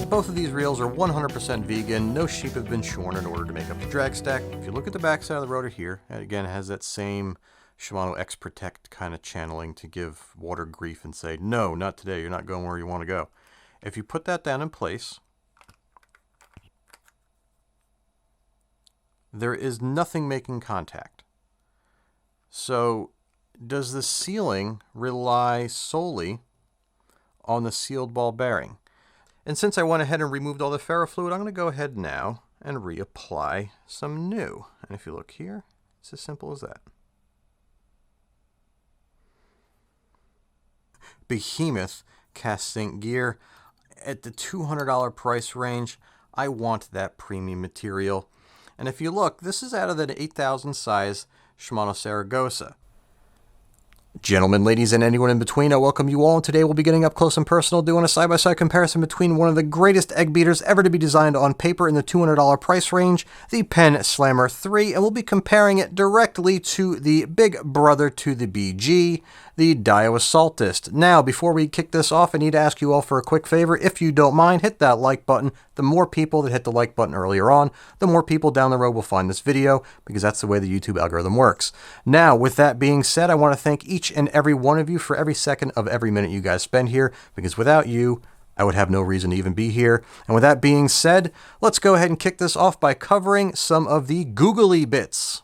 Both of these reels are 100% vegan. No sheep have been shorn in order to make up the drag stack. If you look at the back side of the rotor here, it again has that same Shimano X Protect kind of channeling to give water grief and say, no, not today, you're not going where you want to go. If you put that down in place, there is nothing making contact. So does the sealing rely solely on the sealed ball bearing? And since I went ahead and removed all the ferrofluid, I'm going to go ahead now and reapply some new. And if you look here, it's as simple as that. Behemoth cast sync gear. At the $200 price range, I want that premium material. And if you look, this is out of the 8,000 size Shimano Saragosa. Gentlemen, ladies, and anyone in between, I welcome you all, and today we'll be getting up close and personal doing a side-by-side comparison between one of the greatest egg beaters ever to be designed on paper in the $200 price range, the Penn Slammer 3, and we'll be comparing it directly to the big brother to the BG, the Daiwa Saltist. Now, before we kick this off, I need to ask you all for a quick favor. If you don't mind, hit that like button. The more people that hit the like button earlier on, the more people down the road will find this video, because that's the way the YouTube algorithm works. Now, with that being said, I want to thank each and every one of you for every second of every minute you guys spend here, because without you, I would have no reason to even be here. And with that being said, let's go ahead and kick this off by covering some of the googly bits.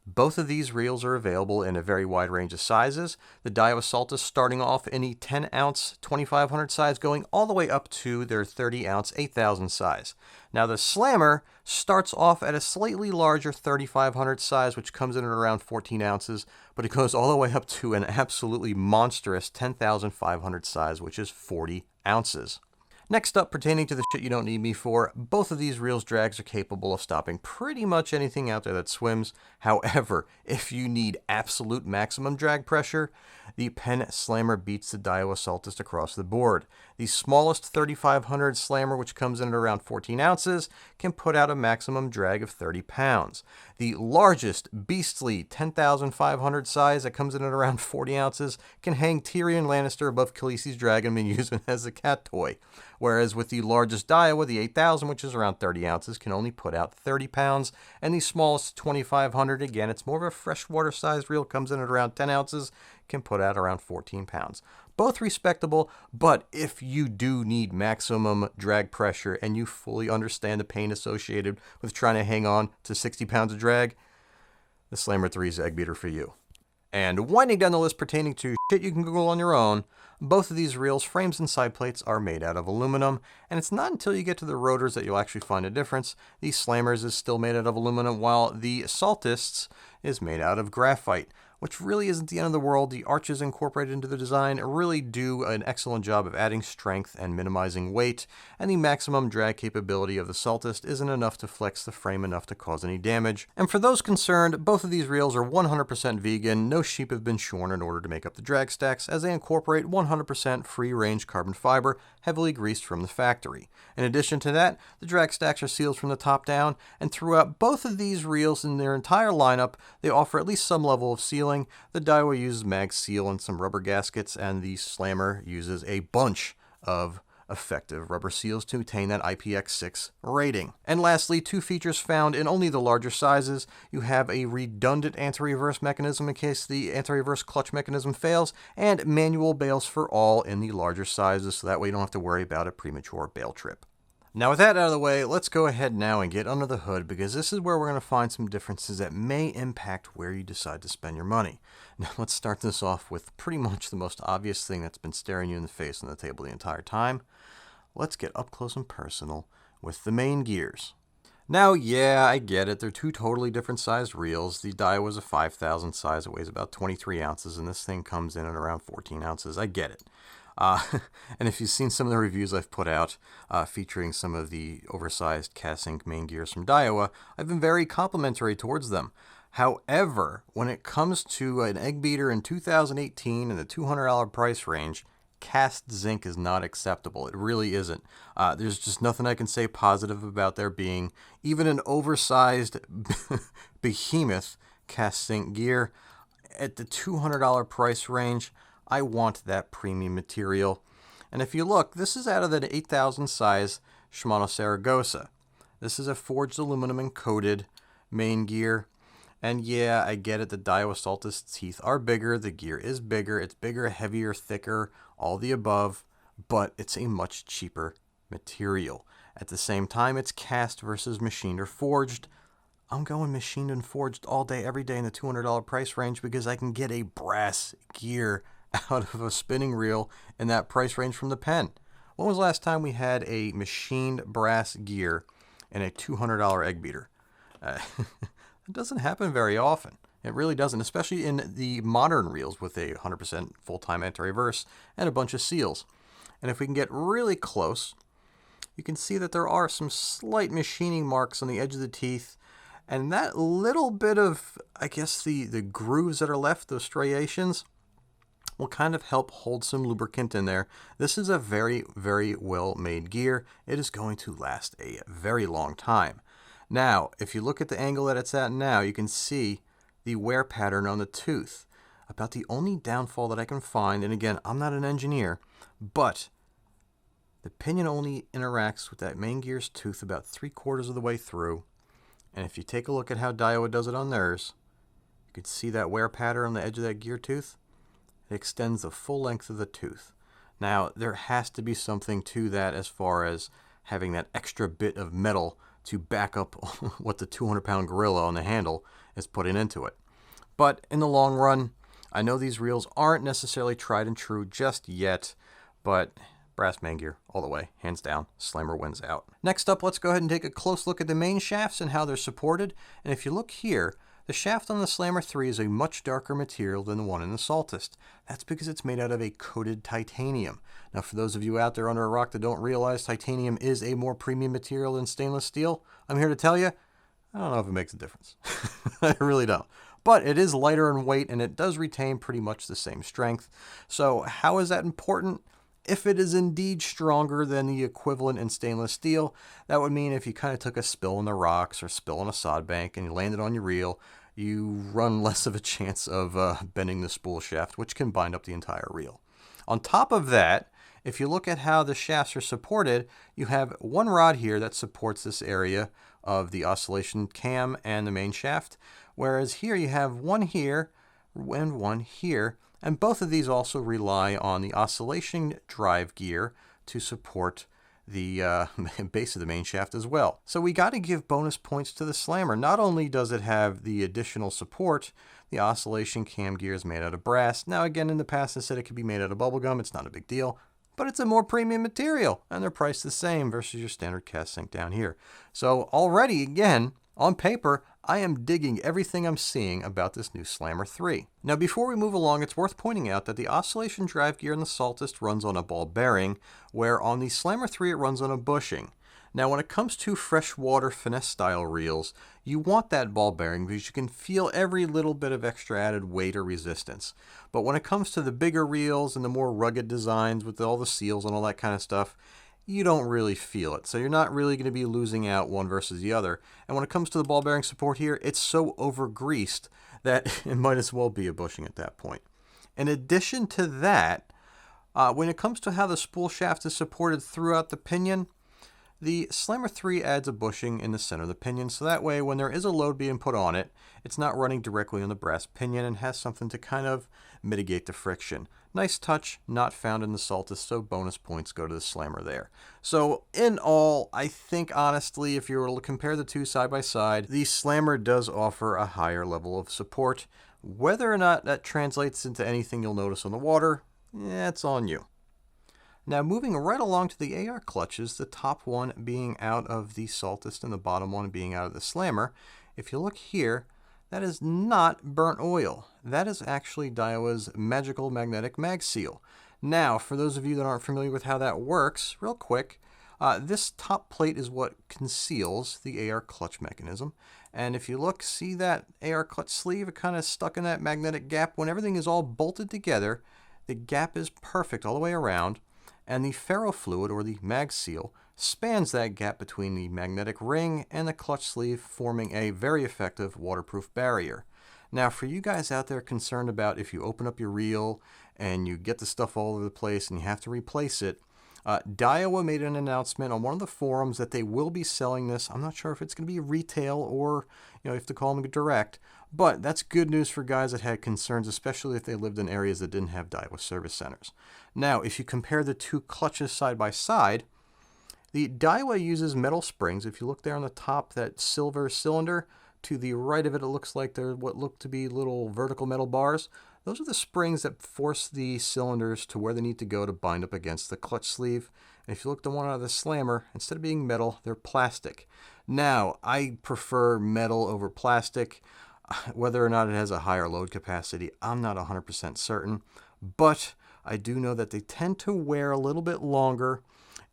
Both of these reels are available in a very wide range of sizes. The Daiwa Saltist starting off in a 10-ounce 2500 size, going all the way up to their 30-ounce 8000 size. Now the Slammer starts off at a slightly larger 3500 size, which comes in at around 14 ounces, but it goes all the way up to an absolutely monstrous 10,500 size, which is 40 ounces. Next up, pertaining to the shit you don't need me for, both of these reels drags are capable of stopping pretty much anything out there that swims. However, if you need absolute maximum drag pressure, the Penn Slammer beats the Daiwa Saltist across the board. The smallest 3500 Slammer, which comes in at around 14 ounces, can put out a maximum drag of 30 pounds. The largest, beastly 10,500 size that comes in at around 40 ounces can hang Tyrion Lannister above Khaleesi's dragon and use him as a cat toy. Whereas with the largest Daiwa, the 8,000, which is around 30 ounces, can only put out 30 pounds. And the smallest 2,500, again, it's more of a freshwater size reel, comes in at around 10 ounces, can put out around 14 pounds. Both respectable, but if you do need maximum drag pressure and you fully understand the pain associated with trying to hang on to 60 pounds of drag, the Slammer 3 is the egg beater for you. And winding down the list pertaining to shit you can Google on your own, both of these reels, frames and side plates, are made out of aluminum, and it's not until you get to the rotors that you'll actually find a difference. The Slammers is still made out of aluminum, while the Saltists is made out of graphite, which really isn't the end of the world. The arches incorporated into the design really do an excellent job of adding strength and minimizing weight, and the maximum drag capability of the Saltist isn't enough to flex the frame enough to cause any damage. And for those concerned, both of these reels are 100% vegan. No sheep have been shorn in order to make up the drag stacks, as they incorporate 100% free-range carbon fiber, heavily greased from the factory. In addition to that, the drag stacks are sealed from the top down, and throughout both of these reels in their entire lineup, they offer at least some level of sealing. The Daiwa uses mag seal and some rubber gaskets, and the Slammer uses a bunch of effective rubber seals to attain that IPX6 rating. And lastly, two features found in only the larger sizes. You have a redundant anti-reverse mechanism in case the anti-reverse clutch mechanism fails, and manual bails for all in the larger sizes, so that way you don't have to worry about a premature bail trip. Now with that out of the way, let's go ahead now and get under the hood, because this is where we're going to find some differences that may impact where you decide to spend your money. Now let's start this off with pretty much the most obvious thing that's been staring you in the face on the table the entire time. Let's get up close and personal with the main gears. Now, yeah, I get it. They're two totally different sized reels. The Daiwa is a 5,000 size. It weighs about 23 ounces, and this thing comes in at around 14 ounces. I get it. And if you've seen some of the reviews I've put out featuring some of the oversized cast sync main gears from Daiwa, I've been very complimentary towards them. However, when it comes to an egg beater in 2018 in the $200 price range, cast zinc is not acceptable. It really isn't. There's just nothing I can say positive about there being even an oversized behemoth cast zinc gear. At the $200 price range, I want that premium material. And if you look, this is out of the 8,000 size Shimano Saragosa. This is a forged aluminum and coated main gear. And yeah, I get it, the Daiwa Saltist teeth are bigger, the gear is bigger, it's bigger, heavier, thicker, all the above, but it's a much cheaper material. At the same time, it's cast versus machined or forged. I'm going machined and forged all day, every day in the $200 price range because I can get a brass gear out of a spinning reel in that price range from the Penn. When was the last time we had a machined brass gear in a $200 egg beater? It doesn't happen very often. It really doesn't, especially in the modern reels with a 100% full-time anti-reverse and a bunch of seals. And if we can get really close, you can see that there are some slight machining marks on the edge of the teeth. And that little bit of, I guess, the grooves that are left, those striations, will kind of help hold some lubricant in there. This is a very, very well-made gear. It is going to last a very long time. Now, if you look at the angle that it's at now, you can see the wear pattern on the tooth. About the only downfall that I can find, and again, I'm not an engineer, but the pinion only interacts with that main gear's tooth about 3/4 of the way through. And if you take a look at how Daiwa does it on theirs, you can see that wear pattern on the edge of that gear tooth. It extends the full length of the tooth. Now, there has to be something to that as far as having that extra bit of metal to back up what the 200-pound gorilla on the handle is putting into it. But in the long run, I know these reels aren't necessarily tried and true just yet, but brass main gear all the way, hands down, Slammer wins out. Next up, let's go ahead and take a close look at the main shafts and how they're supported. And if you look here, the shaft on the Slammer 3 is a much darker material than the one in the Saltist. That's because it's made out of a coated titanium. Now, for those of you out there under a rock that don't realize titanium is a more premium material than stainless steel, I'm here to tell you, I don't know if it makes a difference. I really don't. But it is lighter in weight and it does retain pretty much the same strength. So how is that important? If it is indeed stronger than the equivalent in stainless steel, that would mean if you kind of took a spill in the rocks or spill on a sod bank and you landed on your reel, you run less of a chance of bending the spool shaft, which can bind up the entire reel. On top of that, if you look at how the shafts are supported, you have one rod here that supports this area of the oscillation cam and the main shaft, whereas here you have one here and one here, and both of these also rely on the oscillation drive gear to support the base of the main shaft as well. So we got to give bonus points to the Slammer. Not only does it have the additional support, the oscillation cam gear is made out of brass. Now again, in the past I said it could be made out of bubblegum. It's not a big deal, but it's a more premium material and they're priced the same versus your standard cast zinc down here. So already, again, on paper, I am digging everything I'm seeing about this new Slammer 3. Now before we move along, it's worth pointing out that the oscillation drive gear in the Saltist runs on a ball bearing, where on the Slammer 3 it runs on a bushing. Now when it comes to freshwater finesse style reels, you want that ball bearing because you can feel every little bit of extra added weight or resistance. But when it comes to the bigger reels and the more rugged designs with all the seals and all that kind of stuff, you don't really feel it. So you're not really going to be losing out one versus the other. And when it comes to the ball bearing support here, it's so over-greased that it might as well be a bushing at that point. In addition to that, when it comes to how the spool shaft is supported throughout the pinion, the Slammer 3 adds a bushing in the center of the pinion, so that way when there is a load being put on it, it's not running directly on the brass pinion and has something to kind of mitigate the friction. Nice touch, not found in the Saltist, so bonus points go to the Slammer there. So in all, I think honestly, if you were to compare the two side by side, the Slammer does offer a higher level of support. Whether or not that translates into anything you'll notice on the water, it's on you. Now moving right along to the AR clutches, the top one being out of the Saltist and the bottom one being out of the Slammer. If you look here, that is not burnt oil. That is actually Daiwa's Magical Magnetic Mag Seal. Now, for those of you that aren't familiar with how that works, real quick, this top plate is what conceals the AR clutch mechanism. And if you look, see that AR clutch sleeve? It kind of stuck in that magnetic gap. When everything is all bolted together, the gap is perfect all the way around, and the ferrofluid, or the mag seal, spans that gap between the magnetic ring and the clutch sleeve, forming a very effective waterproof barrier. Now, for you guys out there concerned about if you open up your reel and you get the stuff all over the place and you have to replace it, Daiwa made an announcement on one of the forums that they will be selling this. I'm not sure if it's going to be retail or, you have to call them direct, but that's good news for guys that had concerns, especially if they lived in areas that didn't have Daiwa service centers. Now, if you compare the two clutches side by side, the Daiwa uses metal springs. If you look there on the top, that silver cylinder, to the right of it, it looks like they're what look to be little vertical metal bars. Those are the springs that force the cylinders to where they need to go to bind up against the clutch sleeve. And if you look at the one out of the slammer, instead of being metal, they're plastic. Now, I prefer metal over plastic. Whether or not it has a higher load capacity, I'm not 100% certain. But I do know that they tend to wear a little bit longer.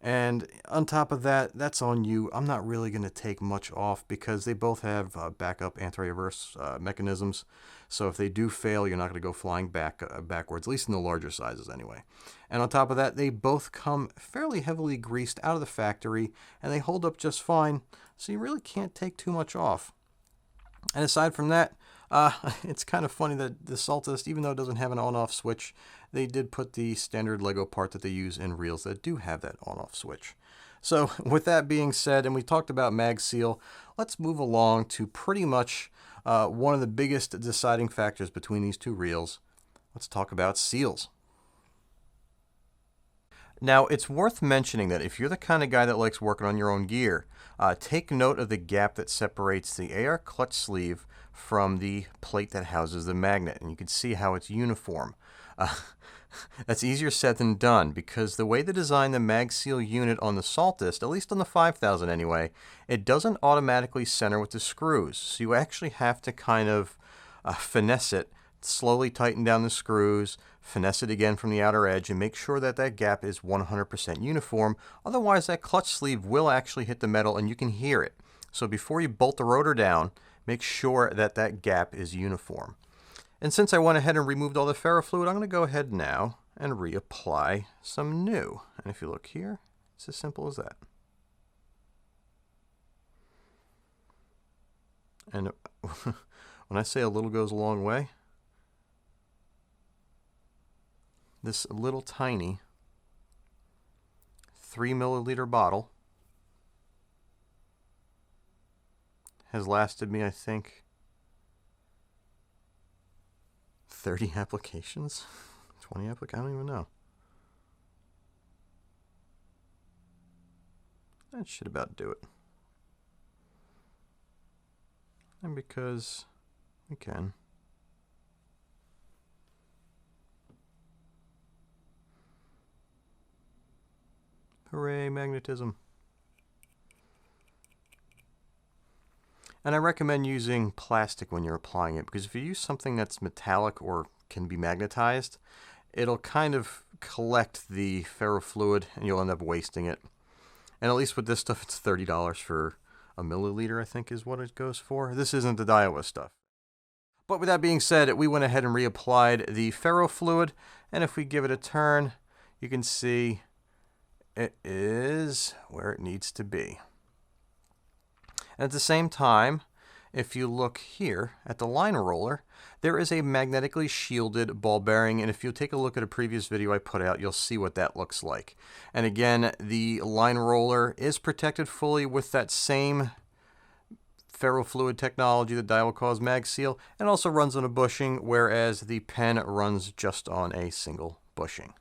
And on top of that, that's on you. I'm not really going to take much off because they both have backup anti-reverse mechanisms. So if they do fail, you're not going to go flying backwards, at least in the larger sizes anyway. And on top of that, they both come fairly heavily greased out of the factory, and they hold up just fine. So you really can't take too much off. And aside from that, it's kind of funny that the Saltist, even though it doesn't have an on-off switch, they did put the standard Lego part that they use in reels that do have that on-off switch. So with that being said, and we talked about mag seal, let's move along to pretty much one of the biggest deciding factors between these two reels. Let's talk about seals. Now, it's worth mentioning that if you're the kind of guy that likes working on your own gear, take note of the gap that separates the AR clutch sleeve from the plate that houses the magnet, and you can see how it's uniform. That's easier said than done, because the way they design the mag seal unit on the Saltist, at least on the 5000 anyway, it doesn't automatically center with the screws. So you actually have to kind of finesse it, slowly tighten down the screws, finesse it again from the outer edge, and make sure that that gap is 100% uniform. Otherwise, that clutch sleeve will actually hit the metal and you can hear it. So before you bolt the rotor down, make sure that that gap is uniform. And since I went ahead and removed all the ferrofluid, I'm going to go ahead now and reapply some new. And if you look here, it's as simple as that. And when I say a little goes a long way, this little tiny 3 milliliter bottle has lasted me, I think, 30 applications? 20 applications? I don't even know. That should about do it. And because we can, hooray, magnetism. And I recommend using plastic when you're applying it, because if you use something that's metallic or can be magnetized, it'll kind of collect the ferrofluid and you'll end up wasting it. And at least with this stuff, it's $30 for a milliliter, I think is what it goes for. This isn't the Daiwa stuff. But with that being said, we went ahead and reapplied the ferrofluid, and if we give it a turn, you can see it is where it needs to be. And at the same time, if you look here at the line roller, there is a magnetically shielded ball bearing, and if you take a look at a previous video I put out, you'll see what that looks like. And again, the line roller is protected fully with that same ferrofluid technology that Daiwa calls mag seal, and also runs on a bushing, whereas the Penn runs just on a single bushing.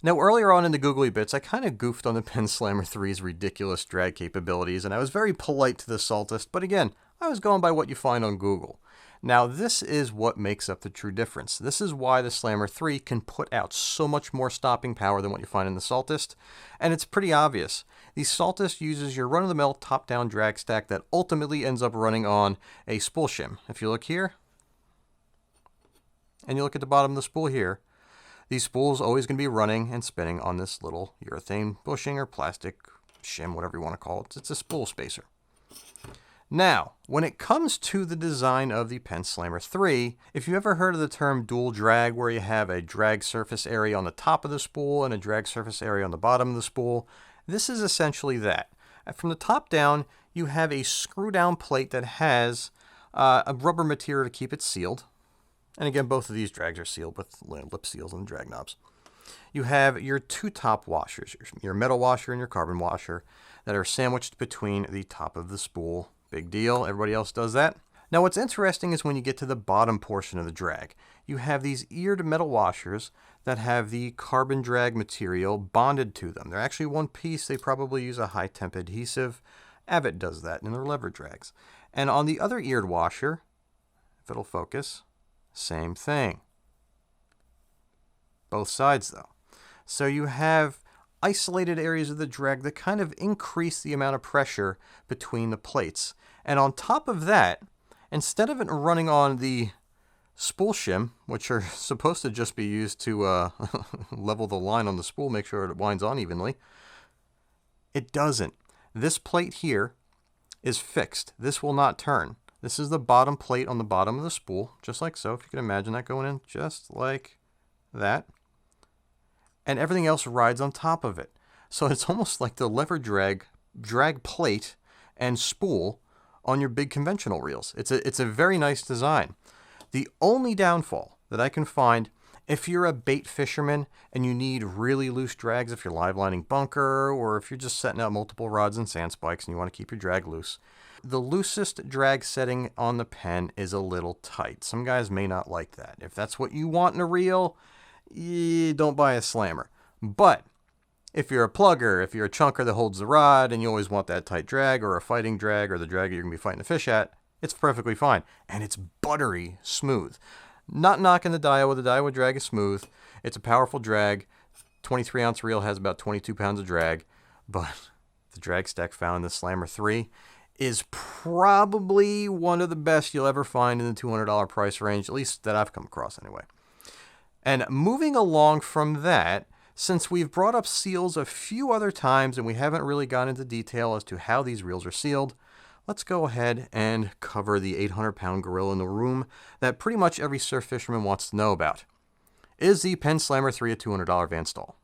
Now, earlier on in the Googly Bits, I kind of goofed on the Penn Slammer 3's ridiculous drag capabilities, and I was very polite to the Saltist, but again, I was going by what you find on Google. Now, this is what makes up the true difference. This is why the Slammer 3 can put out so much more stopping power than what you find in the Saltist, and it's pretty obvious. The Saltist uses your run-of-the-mill top-down drag stack that ultimately ends up running on a spool shim. If you look here, and you look at the bottom of the spool here, these spools are always going to be running and spinning on this little urethane bushing or plastic shim, whatever you want to call it. It's a spool spacer. Now, when it comes to the design of the Penn Slammer 3, if you ever heard of the term dual drag, where you have a drag surface area on the top of the spool and a drag surface area on the bottom of the spool, this is essentially that. From the top down, you have a screw-down plate that has a rubber material to keep it sealed. And again, both of these drags are sealed with lip seals and drag knobs. You have your two top washers, your metal washer and your carbon washer, that are sandwiched between the top of the spool. Big deal. Everybody else does that. Now, what's interesting is when you get to the bottom portion of the drag, you have these eared metal washers that have the carbon drag material bonded to them. They're actually one piece. They probably use a high temp adhesive. Abbott does that in their lever drags. And on the other eared washer, if it'll focus, same thing. Both sides though. So you have isolated areas of the drag that kind of increase the amount of pressure between the plates. And on top of that, instead of it running on the spool shim, which are supposed to just be used to level the line on the spool, make sure it winds on evenly, it doesn't. This plate here is fixed. This will not turn. This is the bottom plate on the bottom of the spool, just like so. If you can imagine that going in just like that. And everything else rides on top of it. So it's almost like the lever drag plate and spool on your big conventional reels. It's a very nice design. The only downfall that I can find, if you're a bait fisherman and you need really loose drags, if you're live lining bunker, or if you're just setting out multiple rods and sand spikes and you want to keep your drag loose, the loosest drag setting on the Penn is a little tight. Some guys may not like that. If that's what you want in a reel, don't buy a slammer. But if you're a plugger, if you're a chunker that holds the rod and you always want that tight drag, or a fighting drag, or the drag you're going to be fighting the fish at, it's perfectly fine. And it's buttery smooth. Not knocking the Daiwa drag is smooth. It's a powerful drag. 23-ounce reel has about 22 pounds of drag. But the drag stack found in the Slammer 3 is probably one of the best you'll ever find in the $200 price range, at least that I've come across anyway. And moving along from that, since we've brought up seals a few other times and we haven't really gone into detail as to how these reels are sealed, let's go ahead and cover the 800-pound gorilla in the room that pretty much every surf fisherman wants to know about. Is the Penn Slammer 3 a $200 Van Staal?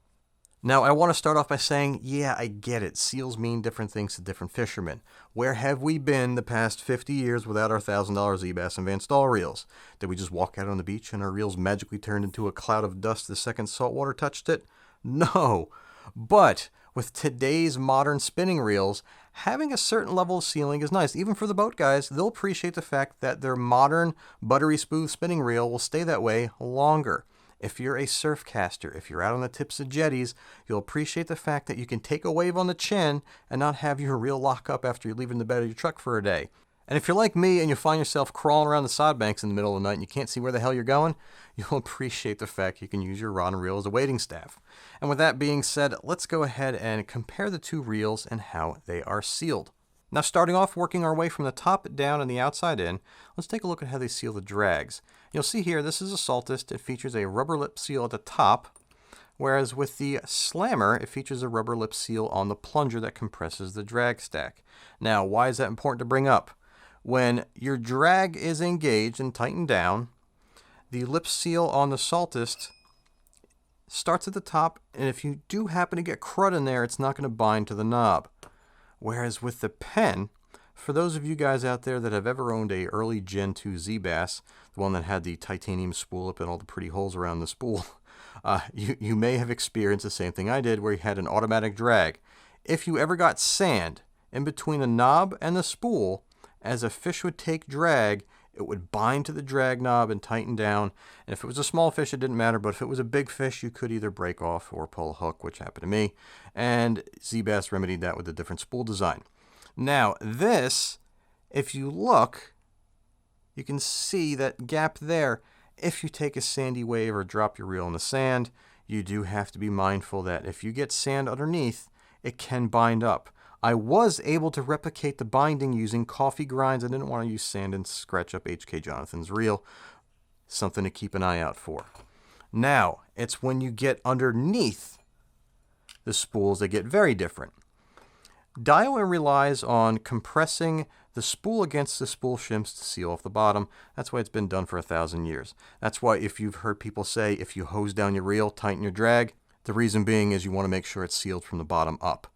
Now, I want to start off by saying, yeah, I get it. Seals mean different things to different fishermen. Where have we been the past 50 years without our $1,000 Z-Bass and Van Staal reels? Did we just walk out on the beach and our reels magically turned into a cloud of dust the second saltwater touched it? No. But with today's modern spinning reels, having a certain level of sealing is nice. Even for the boat guys, they'll appreciate the fact that their modern buttery smooth spinning reel will stay that way longer. If you're a surf caster, if you're out on the tips of jetties, you'll appreciate the fact that you can take a wave on the chin and not have your reel lock up after you're leaving the bed of your truck for a day. And if you're like me and you find yourself crawling around the sod banks in the middle of the night and you can't see where the hell you're going, you'll appreciate the fact you can use your rod and reel as a waiting staff. And with that being said, let's go ahead and compare the two reels and how they are sealed. Now, starting off, working our way from the top down and the outside in, let's take a look at how they seal the drags. You'll see here, this is a Saltist. It features a rubber lip seal at the top, whereas with the Slammer, it features a rubber lip seal on the plunger that compresses the drag stack. Now, why is that important to bring up? When your drag is engaged and tightened down, the lip seal on the Saltist starts at the top, and if you do happen to get crud in there, it's not going to bind to the knob. Whereas with the Penn, for those of you guys out there that have ever owned a early Gen 2 Z-Bass, the one that had the titanium spool up and all the pretty holes around the spool, you may have experienced the same thing I did, where you had an automatic drag. If you ever got sand in between the knob and the spool, as a fish would take drag, it would bind to the drag knob and tighten down. And if it was a small fish, it didn't matter. But if it was a big fish, you could either break off or pull a hook, which happened to me. And Z-Bass remedied that with a different spool design. Now, this, if you look, you can see that gap there. If you take a sandy wave or drop your reel in the sand, you do have to be mindful that if you get sand underneath, it can bind up. I was able to replicate the binding using coffee grinds. I didn't want to use sand and scratch up H.K. Jonathan's reel. Something to keep an eye out for. Now, it's when you get underneath the spools that get very different. Daiwa relies on compressing the spool against the spool shims to seal off the bottom. That's why it's been done for 1,000 years. That's why if you've heard people say if you hose down your reel, tighten your drag, the reason being is you want to make sure it's sealed from the bottom up.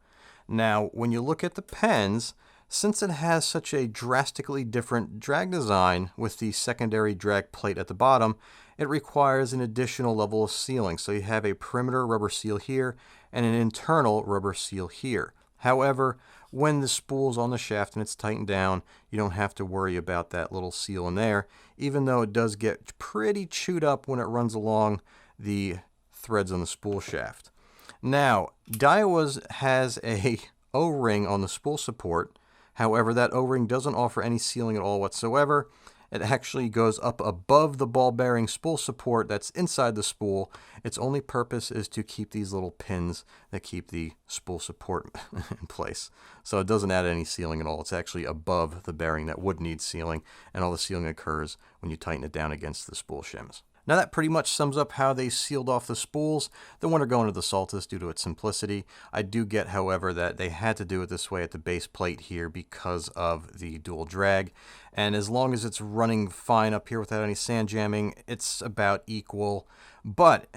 Now, when you look at the Penns, since it has such a drastically different drag design with the secondary drag plate at the bottom, it requires an additional level of sealing. So you have a perimeter rubber seal here and an internal rubber seal here. However, when the spool's on the shaft and it's tightened down, you don't have to worry about that little seal in there, even though it does get pretty chewed up when it runs along the threads on the spool shaft. Now, Daiwa's has a O-ring on the spool support. However, that O-ring doesn't offer any sealing at all whatsoever. It actually goes up above the ball bearing spool support that's inside the spool. Its only purpose is to keep these little pins that keep the spool support in place. So it doesn't add any sealing at all. It's actually above the bearing that would need sealing, and all the sealing occurs when you tighten it down against the spool shims. Now that pretty much sums up how they sealed off the spools. The one are going to the Saltist due to its simplicity. I do get, however, that they had to do it this way at the base plate here because of the dual drag. And as long as it's running fine up here without any sand jamming, it's about equal. But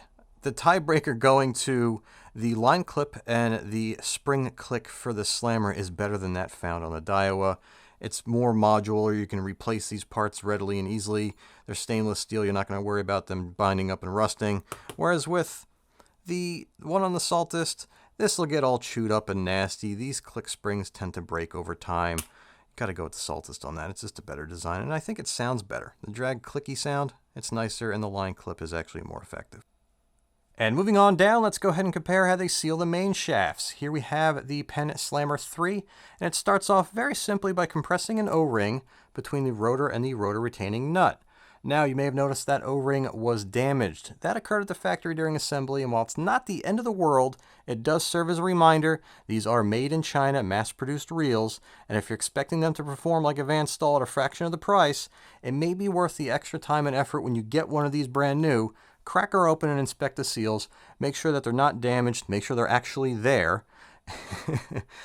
the tiebreaker going to the line clip and the spring click for the slammer is better than that found on the Daiwa. It's more modular. You can replace these parts readily and easily. They're stainless steel. You're not going to worry about them binding up and rusting. Whereas with the one on the Saltist, this will get all chewed up and nasty. These click springs tend to break over time. Got to go with the Saltist on that. It's just a better design, and I think it sounds better. The drag clicky sound, it's nicer, and the line clip is actually more effective. And moving on down, let's go ahead and compare how they seal the main shafts. Here we have the Penn Slammer 3, and it starts off very simply by compressing an O-ring between the rotor and the rotor retaining nut. Now, you may have noticed that O-ring was damaged. That occurred at the factory during assembly, and while it's not the end of the world, it does serve as a reminder these are made in China, mass-produced reels, and if you're expecting them to perform like a Van Staal at a fraction of the price, it may be worth the extra time and effort when you get one of these brand new. Crack her open and inspect the seals. Make sure that they're not damaged. Make sure they're actually there.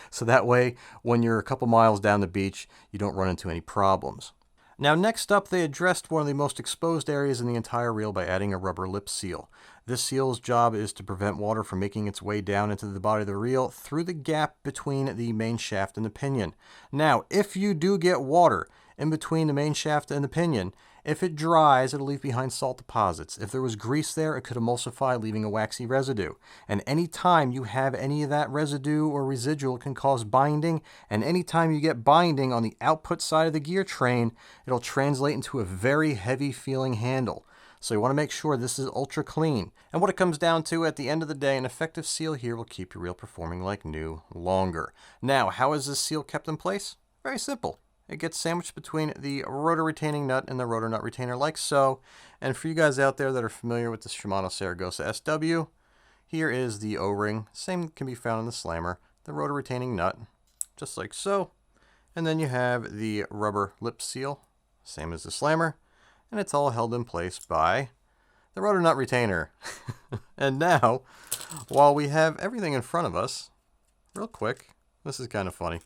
So that way, when you're a couple miles down the beach, you don't run into any problems. Now, next up, they addressed one of the most exposed areas in the entire reel by adding a rubber lip seal. This seal's job is to prevent water from making its way down into the body of the reel through the gap between the main shaft and the pinion. Now, if you do get water in between the main shaft and the pinion, if it dries, it'll leave behind salt deposits. If there was grease there, it could emulsify, leaving a waxy residue. And any time you have any of that residue or residual can cause binding, and any time you get binding on the output side of the gear train, it'll translate into a very heavy feeling handle. So you want to make sure this is ultra clean. And what it comes down to at the end of the day, an effective seal here will keep your reel performing like new longer. Now, how is this seal kept in place? Very simple. It gets sandwiched between the rotor retaining nut and the rotor nut retainer like so. And for you guys out there that are familiar with the Shimano Saragosa SW, here is the O-ring. Same can be found in the slammer. The rotor retaining nut, just like so. And then you have the rubber lip seal, same as the slammer. And it's all held in place by the rotor nut retainer. And now, while we have everything in front of us, real quick, this is kind of funny.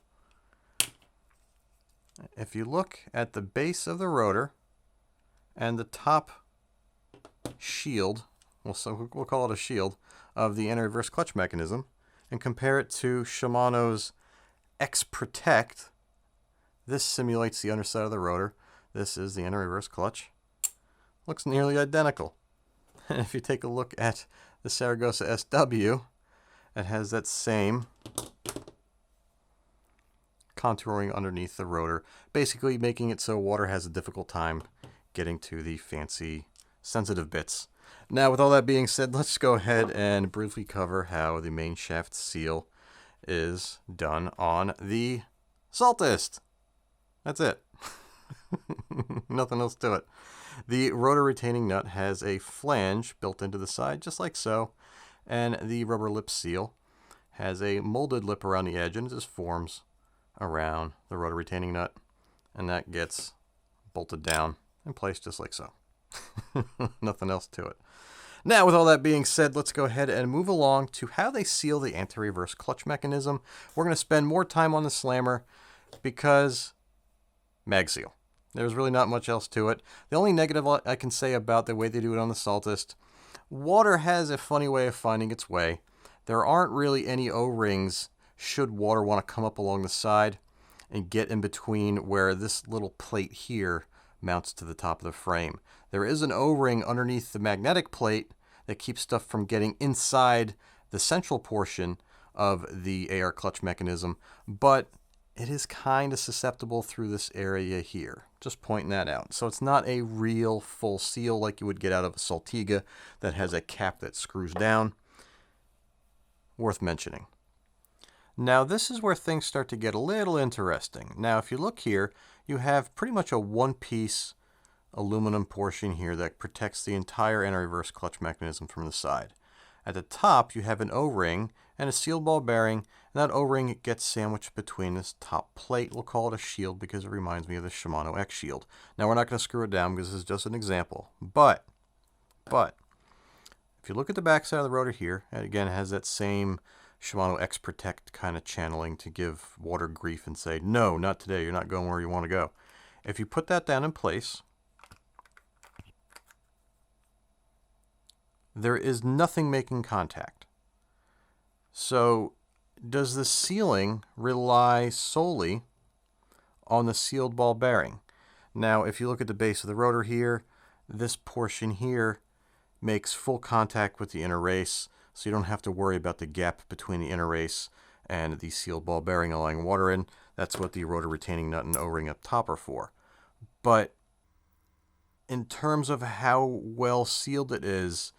If you look at the base of the rotor and the top shield, we'll call it a shield, of the anti-reverse clutch mechanism, and compare it to Shimano's X-Protect, this simulates the underside of the rotor. This is the anti-reverse clutch. Looks nearly identical. And if you take a look at the Saragosa SW, it has that same contouring underneath the rotor, basically making it so water has a difficult time getting to the fancy sensitive bits. Now, with all that being said, let's go ahead and briefly cover how the main shaft seal is done on the Saltist. That's it. Nothing else to it. The rotor retaining nut has a flange built into the side, just like so, and the rubber lip seal has a molded lip around the edge, and it just forms around the rotor retaining nut, and that gets bolted down in place just like so. Nothing else to it. Now, with all that being said, let's go ahead and move along to how they seal the anti-reverse clutch mechanism. We're going to spend more time on the slammer because mag seal. There's really not much else to it. The only negative I can say about the way they do it on the Saltist, water has a funny way of finding its way. There aren't really any O-rings should water want to come up along the side and get in between where this little plate here mounts to the top of the frame. There is an O-ring underneath the magnetic plate that keeps stuff from getting inside the central portion of the AR clutch mechanism, but it is kind of susceptible through this area here. Just pointing that out. So it's not a real full seal like you would get out of a Saltiga that has a cap that screws down. Worth mentioning. Now this is where things start to get a little interesting. Now if you look here, you have pretty much a one-piece aluminum portion here that protects the entire anti-reverse clutch mechanism from the side. At the top you have an O-ring and a sealed ball bearing, and that O-ring gets sandwiched between this top plate. We'll call it a shield because it reminds me of the Shimano X shield. Now we're not going to screw it down because this is just an example, but if you look at the back side of the rotor here, and again it has that same Shimano X Protect kind of channeling to give water grief and say, no, not today, you're not going where you want to go. If you put that down in place, there is nothing making contact. So does the sealing rely solely on the sealed ball bearing? Now, if you look at the base of the rotor here, this portion here makes full contact with the inner race, so you don't have to worry about the gap between the inner race and the sealed ball bearing allowing water in. That's what the rotor retaining nut and O-ring up top are for. But in terms of how well sealed it is,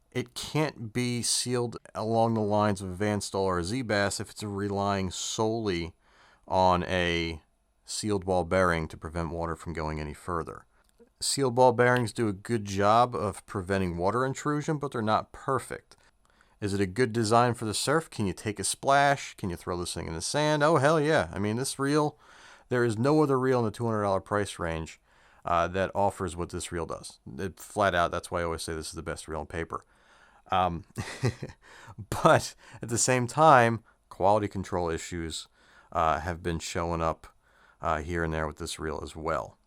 it can't be sealed along the lines of a Van Staal or a Z-Bass if it's relying solely on a sealed ball bearing to prevent water from going any further. Sealed ball bearings do a good job of preventing water intrusion, but they're not perfect. Is it a good design for the surf? Can you take a splash? Can you throw this thing in the sand? Oh, hell yeah. I mean, this reel, there is no other reel in the $200 price range that offers what this reel does. Flat out, that's why I always say this is the best reel on paper. But at the same time, quality control issues have been showing up here and there with this reel as well.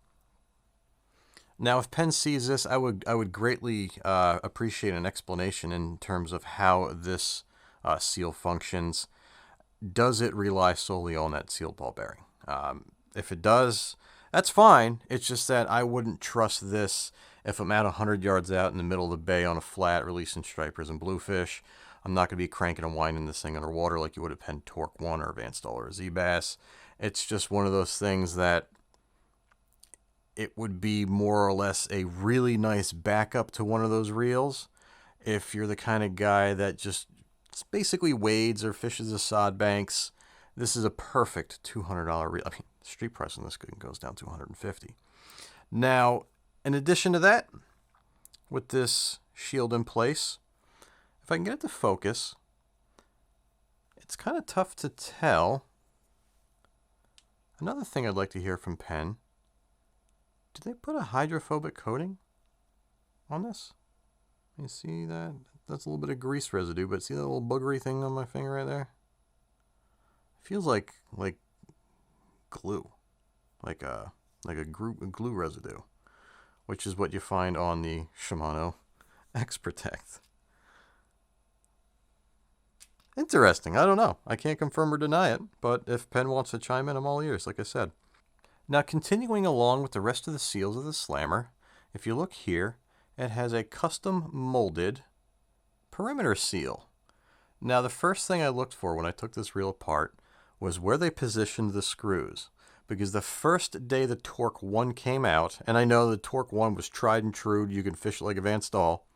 Now, if Penn sees this, I would greatly appreciate an explanation in terms of how this seal functions. Does it rely solely on that sealed ball bearing? If it does, that's fine. It's just that I wouldn't trust this if I'm at 100 yards out in the middle of the bay on a flat releasing stripers and bluefish. I'm not going to be cranking and winding this thing underwater like you would have Penn Torque 1 or a Van Staal or a Z-Bass. It's just one of those things that it would be more or less a really nice backup to one of those reels if you're the kind of guy that just basically wades or fishes the sod banks. This is a perfect $200 reel. I mean, the street price on this goes down to $150. Now, in addition to that, with this shield in place, if I can get it to focus, it's kind of tough to tell. Another thing I'd like to hear from Penn, did they put a hydrophobic coating on this? You see that? That's a little bit of grease residue, but see that little boogery thing on my finger right there? It feels like glue, like a glue residue, which is what you find on the Shimano X Protect. Interesting. I don't know. I can't confirm or deny it, but if Penn wants to chime in, I'm all ears, like I said. Now, continuing along with the rest of the seals of the Slammer, if you look here, it has a custom molded perimeter seal. Now, the first thing I looked for when I took this reel apart was where they positioned the screws. Because the first day the Torque 1 came out, and I know the Torque 1 was tried and true, you can fish it like a Van Staal,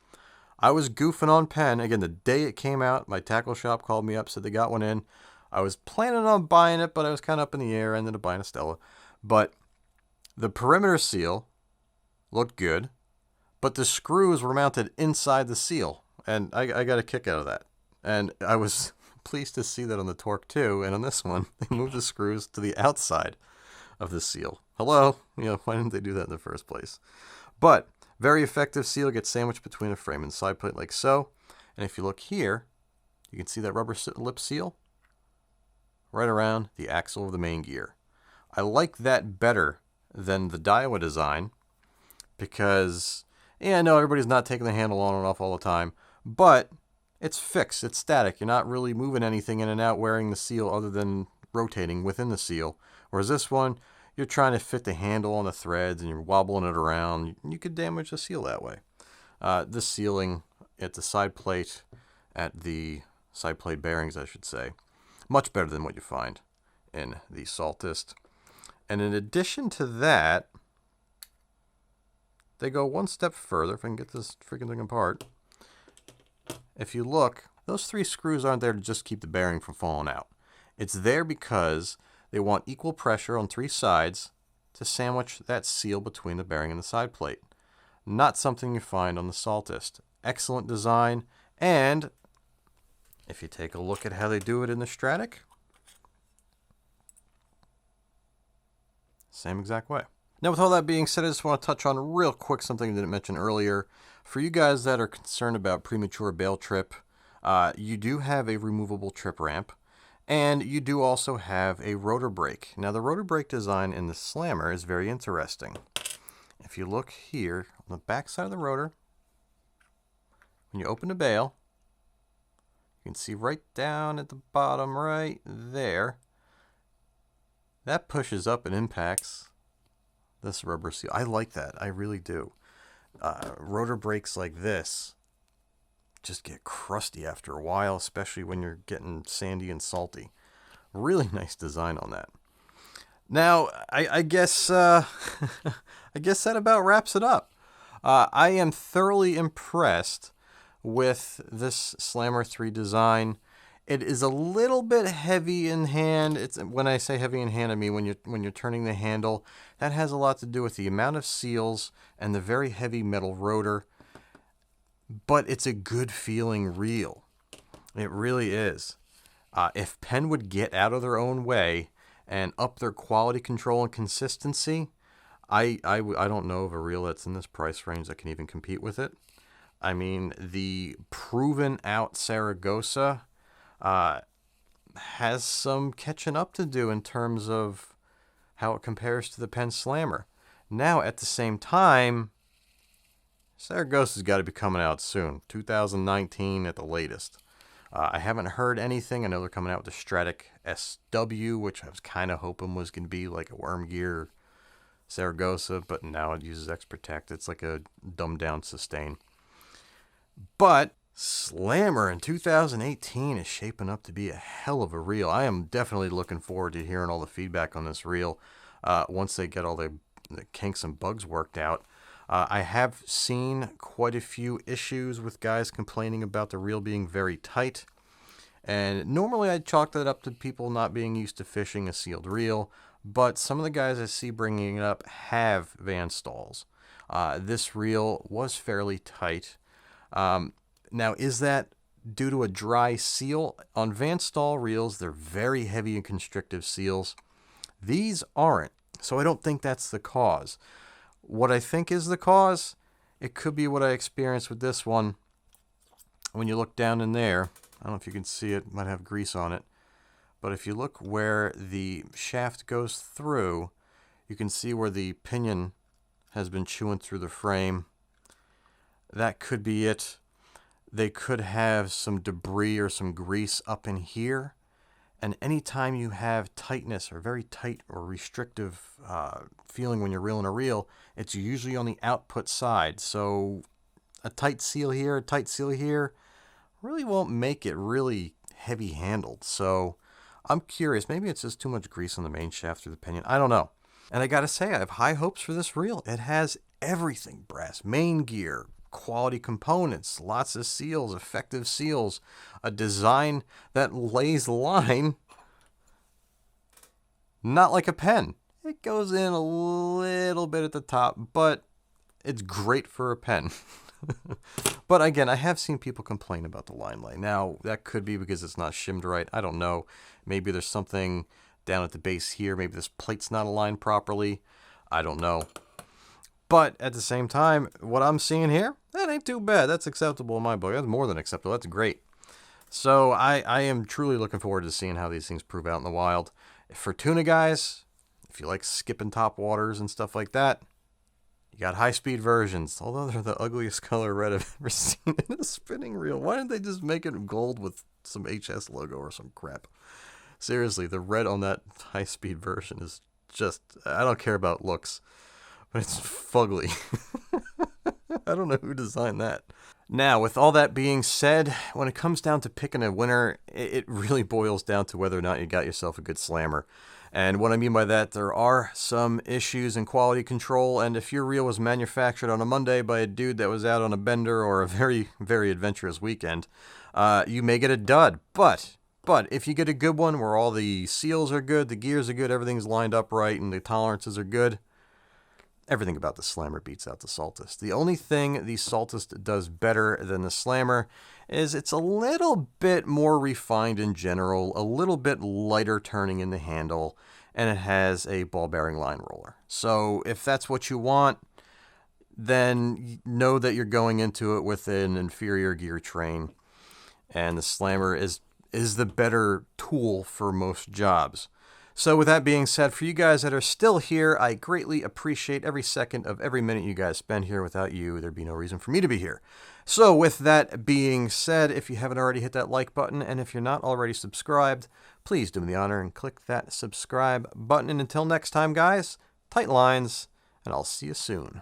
I was goofing on Penn. Again, the day it came out, my tackle shop called me up, said they got one in. I was planning on buying it, but I was kind of up in the air. I ended up buying a Stella. But the perimeter seal looked good, but the screws were mounted inside the seal, and I got a kick out of that. And I was pleased to see that on the Torque 2, and on this one, they moved the screws to the outside of the seal. Hello? Why didn't they do that in the first place? But Very effective seal, gets sandwiched between the frame and the side plate like so. And if you look here, you can see that rubber lip seal right around the axle of the main gear. I like that better than the Daiwa design because, yeah, I know everybody's not taking the handle on and off all the time, but it's fixed, it's static. You're not really moving anything in and out wearing the seal other than rotating within the seal. Whereas this one, you're trying to fit the handle on the threads and you're wobbling it around. You could damage the seal that way. This sealing at the side plate, at the side plate bearings, I should say, much better than what you find in the Saltist. And in addition to that, they go one step further. If I can get this freaking thing apart. If you look, those 3 screws aren't there to just keep the bearing from falling out. It's there because they want equal pressure on 3 sides to sandwich that seal between the bearing and the side plate. Not something you find on the Saltist. Excellent design, and if you take a look at how they do it in the Stratic, same exact way. Now, with all that being said, I just want to touch on real quick something I didn't mention earlier. For you guys that are concerned about premature bail trip, you do have a removable trip ramp, and you do also have a rotor brake. Now, the rotor brake design in the Slammer is very interesting. If you look here on the back side of the rotor, when you open the bail, you can see right down at the bottom right there, that pushes up and impacts this rubber seal. I like that. I really do. Rotor brakes like this just get crusty after a while, especially when you're getting sandy and salty. Really nice design on that. Now, I guess I guess that about wraps it up. I am thoroughly impressed with this Slammer 3 design. It is a little bit heavy in hand. When I say heavy in hand, I mean when you're turning the handle. That has a lot to do with the amount of seals and the very heavy metal rotor. But it's a good feeling reel. It really is. If Penn would get out of their own way and up their quality control and consistency, I don't know of a reel that's in this price range that can even compete with it. I mean, the proven out Saragosa has some catching up to do in terms of how it compares to the Penn Slammer. Now, at the same time, Saragosa's got to be coming out soon, 2019 at the latest. I haven't heard anything. I know they're coming out with the Stratic SW, which I was kind of hoping was going to be like a worm gear Saragosa, but now it uses X-Protect. It's like a dumbed down sustain. But Slammer in 2018 is shaping up to be a hell of a reel. I am definitely looking forward to hearing all the feedback on this reel once they get all the kinks and bugs worked out. I have seen quite a few issues with guys complaining about the reel being very tight. And normally I'd chalk that up to people not being used to fishing a sealed reel. But some of the guys I see bringing it up have Van stalls. This reel was fairly tight. Now, is that due to a dry seal? On Van stall reels, they're very heavy and constrictive seals. These aren't. So I don't think that's the cause. What I think is the cause, it could be what I experienced with this one. When you look down in there, I don't know if you can see it, might have grease on it. But if you look where the shaft goes through, you can see where the pinion has been chewing through the frame. That could be it. They could have some debris or some grease up in here. And anytime you have tightness or very tight or restrictive feeling when you're reeling a reel, it's usually on the output side. So a tight seal here, a tight seal here, really won't make it really heavy handled. So I'm curious, maybe it's just too much grease on the main shaft through the pinion. I don't know. And I gotta say, I have high hopes for this reel. It has everything: brass main gear, quality components, lots of seals, effective seals, a design that lays line not like a Penn. It goes in a little bit at the top, but it's great for a Penn. But again, I have seen people complain about the line lay. Now, that could be because it's not shimmed right. I don't know. Maybe there's something down at the base here. Maybe this plate's not aligned properly. I don't know. But at the same time, what I'm seeing here, that ain't too bad. That's acceptable in my book. That's more than acceptable. That's great. So I am truly looking forward to seeing how these things prove out in the wild. For tuna guys, if you like skipping top waters and stuff like that, you got high-speed versions, although they're the ugliest color red I've ever seen in a spinning reel. Why didn't they just make it gold with some HS logo or some crap? Seriously, the red on that high-speed version is just, I don't care about looks, but it's fugly. I don't know who designed that. Now, with all that being said, when it comes down to picking a winner, it really boils down to whether or not you got yourself a good slammer. And what I mean by that, there are some issues in quality control, and if your reel was manufactured on a Monday by a dude that was out on a bender or a very, very adventurous weekend, you may get a dud. But if you get a good one where all the seals are good, the gears are good, everything's lined up right, and the tolerances are good, everything about the Slammer beats out the Saltist. The only thing the Saltist does better than the Slammer is it's a little bit more refined in general, a little bit lighter turning in the handle, and it has a ball bearing line roller. So if that's what you want, then know that you're going into it with an inferior gear train, and the Slammer is the better tool for most jobs. So with that being said, for you guys that are still here, I greatly appreciate every second of every minute you guys spend here. Without you, there'd be no reason for me to be here. So with that being said, if you haven't already hit that like button, and if you're not already subscribed, please do me the honor and click that subscribe button. And until next time, guys, tight lines, and I'll see you soon.